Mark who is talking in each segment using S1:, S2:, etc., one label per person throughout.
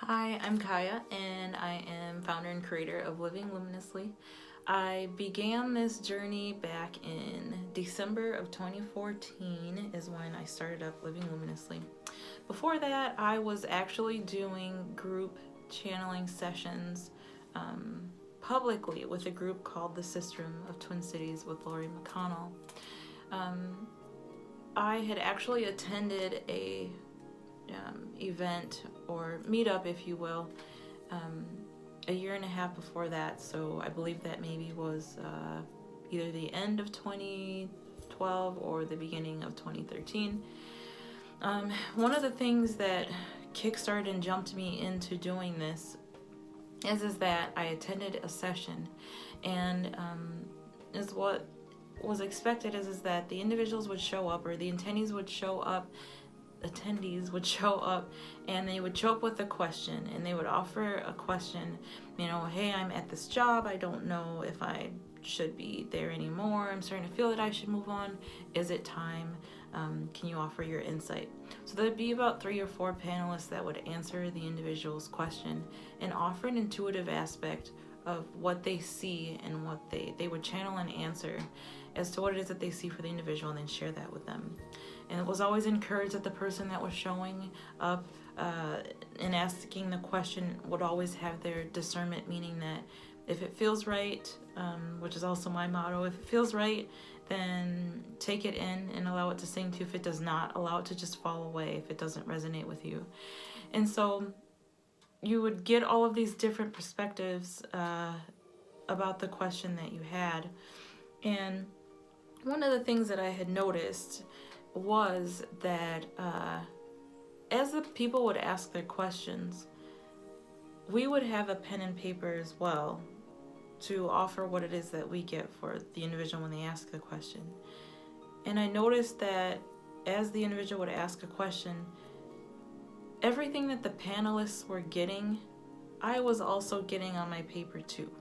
S1: Hi, I'm Kaya, and I am founder and creator of Living Luminously. I began this journey back in December of 2014 is when I started up Living Luminously. Before that, I was actually doing group channeling sessions publicly with a group called the Sistrum of Twin Cities with Lori McConnell. I had actually attended a event or meetup, if you will, a year and a half before that. So I believe that maybe was either the end of 2012 or the beginning of 2013. One of the things that kickstarted and jumped me into doing this is that I attended a session, and is what was expected is that the individuals would show up, or the attendees would show up, and they would show up with a question, and they would offer a question, hey, I'm at this job, I don't know if I should be there anymore, I'm starting to feel that I should move on, is it time, can you offer your insight? So there'd be about 3 or 4 panelists that would answer the individual's question and offer an intuitive aspect of what they see, and what they would channel and answer as to what it is that they see for the individual, and then share that with them. And it was always encouraged that the person that was showing up and asking the question would always have their discernment, meaning that if it feels right, which is also my motto, if it feels right, then take it in and allow it to sink to you. If it does not, allow it to just fall away if it doesn't resonate with you. And so you would get all of these different perspectives about the question that you had. And one of the things that I had noticed was that as the people would ask their questions, we would have a pen and paper as well to offer what it is that we get for the individual when they ask the question. And I noticed that as the individual would ask a question, everything that the panelists were getting, I was also getting on my paper too.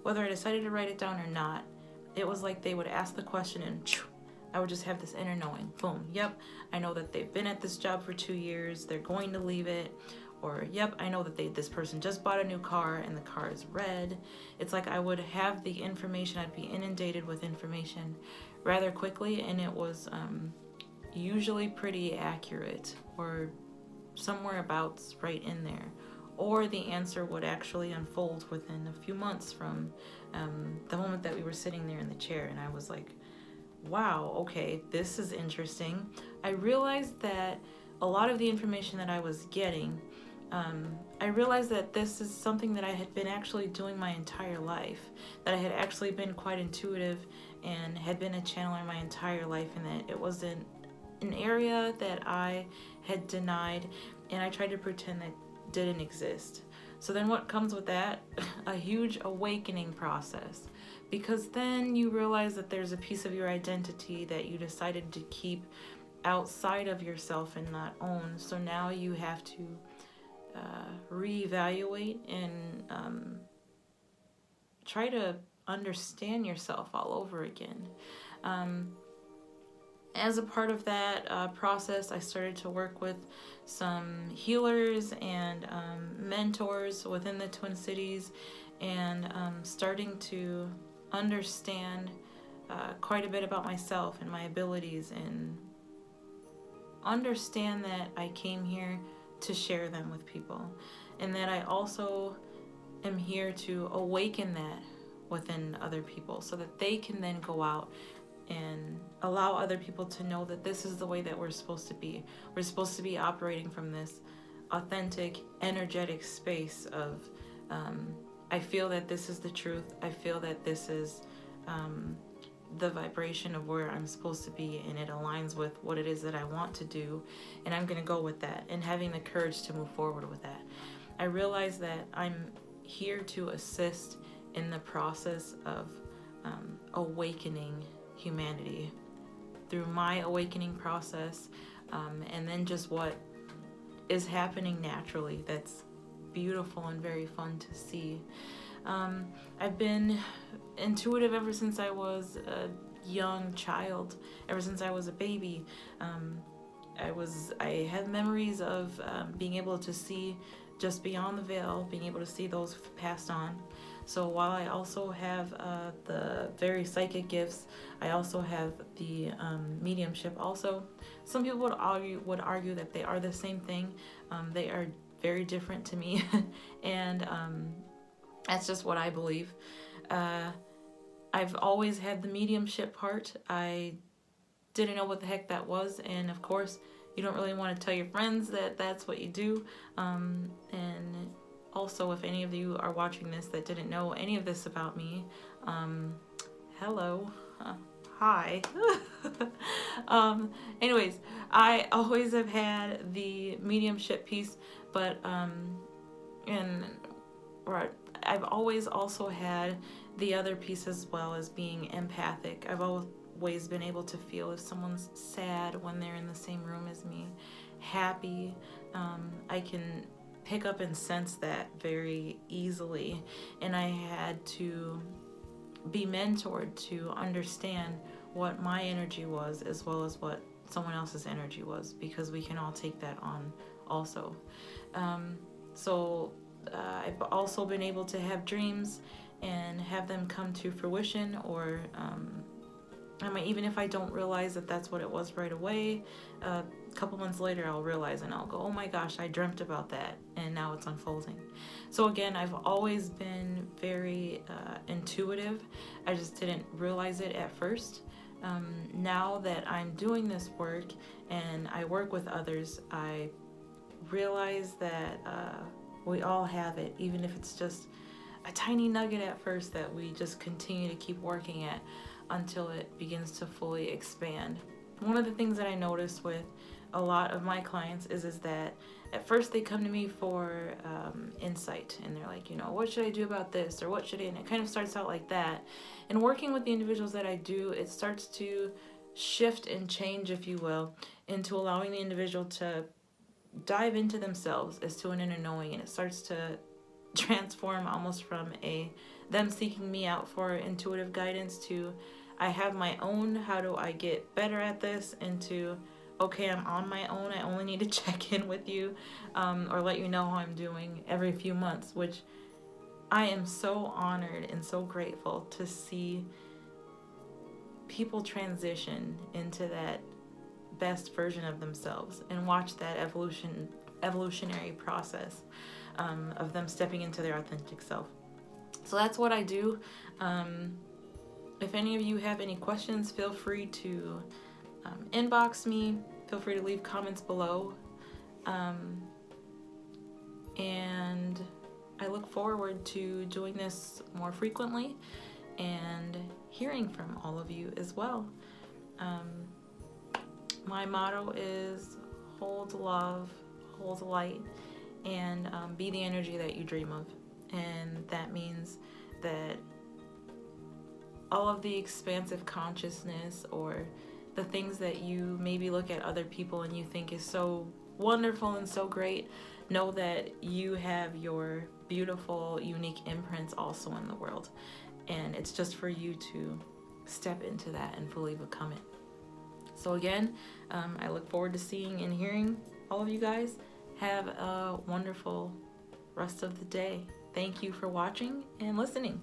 S1: Whether I decided to write it down or not, it was like they would ask the question and I would just have this inner knowing. Boom. Yep, I know that they've been at this job for 2 years. They're going to leave it. Or, yep, I know that this person just bought a new car and the car is red. It's like I would have the information. I'd be inundated with information rather quickly, and it was usually pretty accurate, or somewhere about right in there. Or the answer would actually unfold within a few months from the moment that we were sitting there in the chair. And I was like, wow, okay, this is interesting. I realized that a lot of the information that I was getting, I realized that this is something that I had been actually doing my entire life, that I had actually been quite intuitive and had been a channeler my entire life, and that it was an area that I had denied and I tried to pretend that didn't exist. So then what comes with that? A huge awakening process. Because then you realize that there's a piece of your identity that you decided to keep outside of yourself and not own. So now you have to reevaluate and try to understand yourself all over again. As a part of that process, I started to work with some healers and mentors within the Twin Cities, and starting to understand quite a bit about myself and my abilities, and understand that I came here to share them with people, and that I also am here to awaken that within other people so that they can then go out and allow other people to know that this is the way that we're supposed to be. We're supposed to be operating from this authentic, energetic space of I feel that this is the truth. I feel that this is the vibration of where I'm supposed to be, and it aligns with what it is that I want to do, and I'm going to go with that, and having the courage to move forward with that. I realize that I'm here to assist in the process of awakening humanity through my awakening process, and then just what is happening naturally that's beautiful and very fun to see. I've been intuitive ever since I was a young child, ever since I was a baby. I have memories of being able to see just beyond the veil, being able to see those passed on. So while I also have the very psychic gifts, I also have the mediumship. Also, some people would argue that they are the same thing. They are very different to me, and that's just what I believe. I've always had the mediumship part. I didn't know what the heck that was, and of course, you don't really want to tell your friends that that's what you do. And also, if any of you are watching this that didn't know any of this about me, hello, hi. Anyways, I always have had the mediumship piece, but and right, I've always also had the other piece as well, as being empathic. I've always been able to feel if someone's sad when they're in the same room as me, happy. I can pick up and sense that very easily, and I had to be mentored to understand what my energy was as well as what someone else's energy was, because we can all take that on also. I've also been able to have dreams and have them come to fruition, or even if I don't realize that that's what it was right away, a couple months later I'll realize and I'll go, oh my gosh, I dreamt about that, and now it's unfolding. So again, I've always been very intuitive. I just didn't realize it at first. Now that I'm doing this work and I work with others, I realize that we all have it, even if it's just a tiny nugget at first that we just continue to keep working at until it begins to fully expand. One of the things that I notice with a lot of my clients is that at first they come to me for insight, and they're like, what should I do about this, or what should I, and it kind of starts out like that. And working with the individuals that I do, it starts to shift and change, if you will, into allowing the individual to dive into themselves as to an inner knowing, and it starts to transform almost from them seeking me out for intuitive guidance to I have my own, how do I get better at this, into okay, I'm on my own, I only need to check in with you or let you know how I'm doing every few months, which I am so honored and so grateful to see people transition into that best version of themselves and watch that evolutionary process of them stepping into their authentic self. So that's what I do. If any of you have any questions, feel free to inbox me. Feel free to leave comments below. And I look forward to doing this more frequently and hearing from all of you as well. My motto is hold love, hold light, and be the energy that you dream of. And that means that all of the expansive consciousness, or the things that you maybe look at other people and you think is so wonderful and so great, know that you have your beautiful, unique imprints also in the world. And it's just for you to step into that and fully become it. So again, I look forward to seeing and hearing all of you guys. Have a wonderful rest of the day. Thank you for watching and listening.